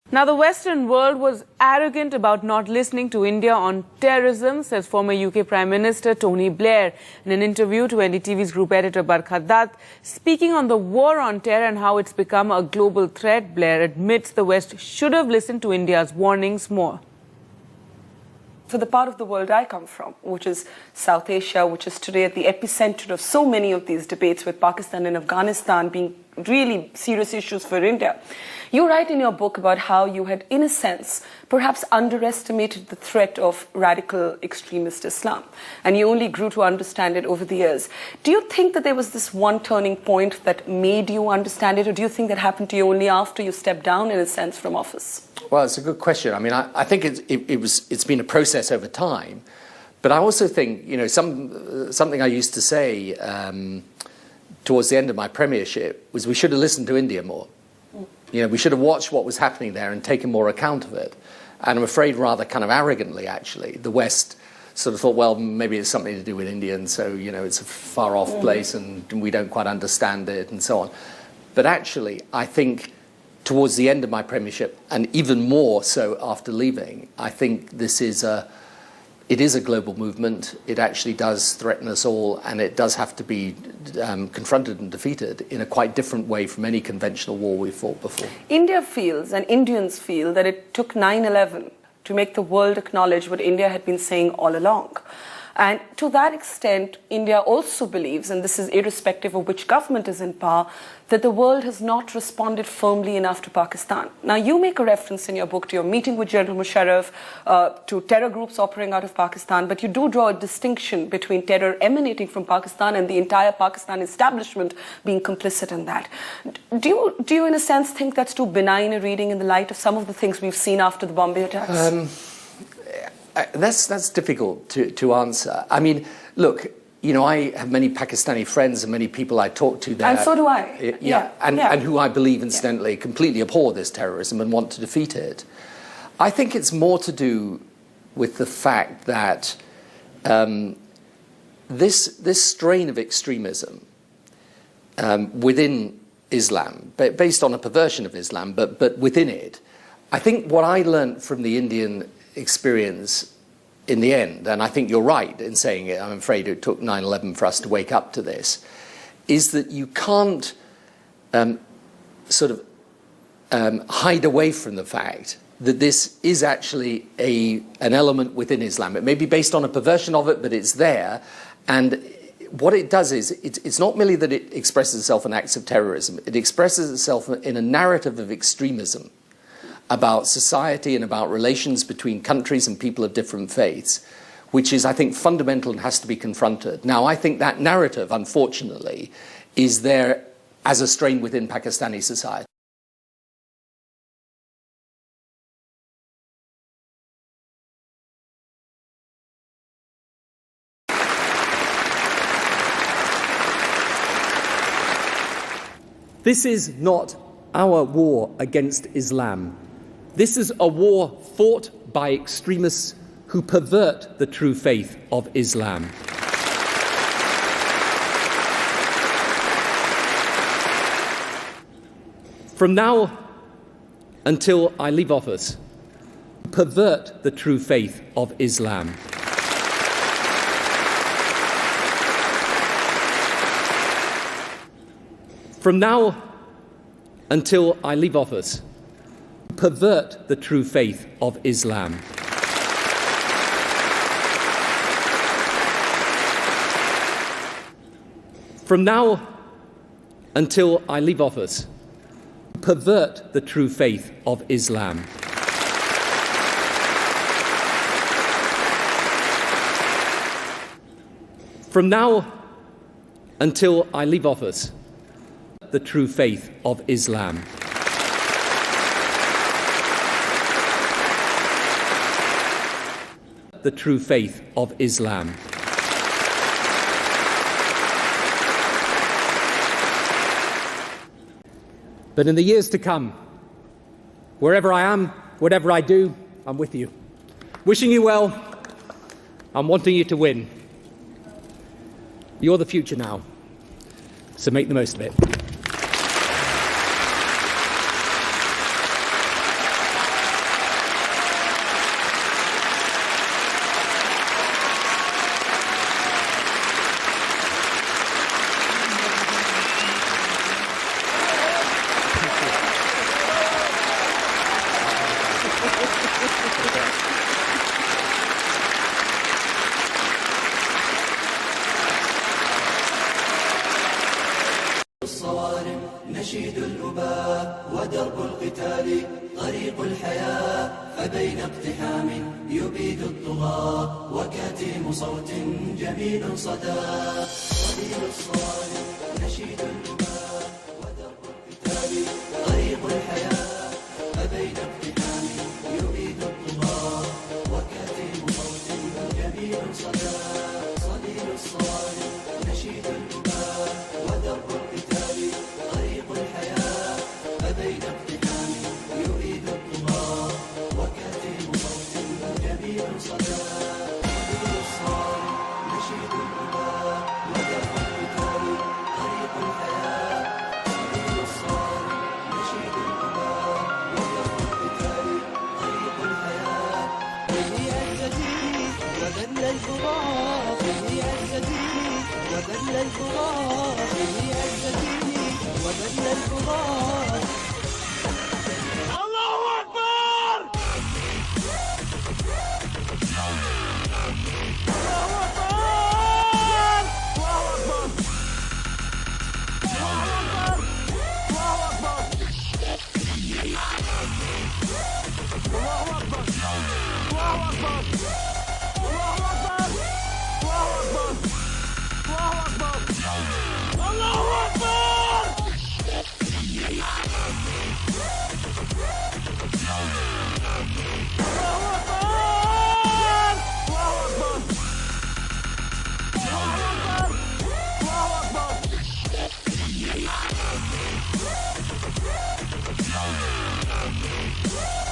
Now, the Western world was arrogant about not listening to India on terrorism, says former UK Prime Minister Tony Blair in an interview to NDTV's group editor Barkhat Dutt. Speaking on the war on terror and how it's become a global threat, Blair admits the West should have listened to India's warnings more. For the part of the world I come from, which is South Asia, which is today at the epicenter of so many of these debates, with Pakistan and Afghanistan being really serious issues for India. You write in your book about how you had, in a sense, perhaps underestimated the threat of radical extremist Islam, and you only grew to understand it over the years. Do you think that there was this one turning point that made you understand it, or do you think that happened to you only after you stepped down, in a sense, from office? Well, it's a good question. I mean, I think it's been a process over time, but I also think, you know, something I used to say towards the end of my premiership was we should have listened to India more. You know, we should have watched what was happening there and taken more account of it. And I'm afraid rather kind of arrogantly, actually, the West sort of thought, well, maybe it's something to do with India, and so, you know, it's a far-off place and we don't quite understand it and so on. But actually, I think towards the end of my premiership, and even more so after leaving, I think it is a global movement. It actually does threaten us all, and it does have to be confronted and defeated in a quite different way from any conventional war we've fought before. India feels, and Indians feel, that it took 9/11 to make the world acknowledge what India had been saying all along. And to that extent, India also believes, and this is irrespective of which government is in power, that the world has not responded firmly enough to Pakistan. Now, you make a reference in your book to your meeting with General Musharraf, to terror groups operating out of Pakistan, but you do draw a distinction between terror emanating from Pakistan and the entire Pakistan establishment being complicit in that. Do you, in a sense, think that's too benign a reading in the light of some of the things we've seen after the Bombay attacks? That's difficult to answer. I mean, look, you know, I have many Pakistani friends and many people I talk to there. And so do I. And who I believe, incidentally, completely abhor this terrorism and want to defeat it. I think it's more to do with the fact that this strain of extremism within Islam, based on a perversion of Islam, but within it, I think what I learned from the Indian experience in the end, and I think you're right in saying it, I'm afraid it took 9/11 for us to wake up to this, is that you can't hide away from the fact that this is actually an element within Islam. It may be based on a perversion of it, but it's there. And what it does is, it's not merely that it expresses itself in acts of terrorism, it expresses itself in a narrative of extremism about society and about relations between countries and people of different faiths, which is, I think, fundamental and has to be confronted. Now, I think that narrative, unfortunately, is there as a strain within Pakistani society. This is not our war against Islam. This is a war fought by extremists who pervert the true faith of Islam. From now until I leave office, pervert the true faith of Islam. From now until I leave office, pervert the true faith of Islam. From now until I leave office, pervert the true faith of Islam. From now until I leave office, the true faith of Islam. The true faith of Islam. But in the years to come, wherever I am, whatever I do, I'm with you. Wishing you well, I'm wanting you to win. You're the future now, so make the most of it. الصوارم نشيد الأباء ودرب القتال طريق الحياة فبين اقتحام يبيد الطغاة وكتيم صوت جميل صدى صديق الصوارم نشيد الأباء ودرب القتال طريق الحياة فبين اقتحام يبيد الطغاة وكتيم صوت جميل صدى صديق الصوارم نشيد الأباء ودرب القتال طريق الحياة فبين اقتحام يريد الطغاة وكتيم صوت جميل صدى صديق الصارم نشيد الأباء ودرب القتال طريق الحياة صديق الصارم نشيد الأباء ودرب القتال طريق الحياة فيه عزتي وذل البغاة فيه عزتي وذل البغاة فيه عزتي وذل البغاة الله أكبر الله أكبر الله أكبر الله أكبر الله أكبر الله أكبر الله أكبر الله أكبر الله أكبر الله أكبر الله أكبر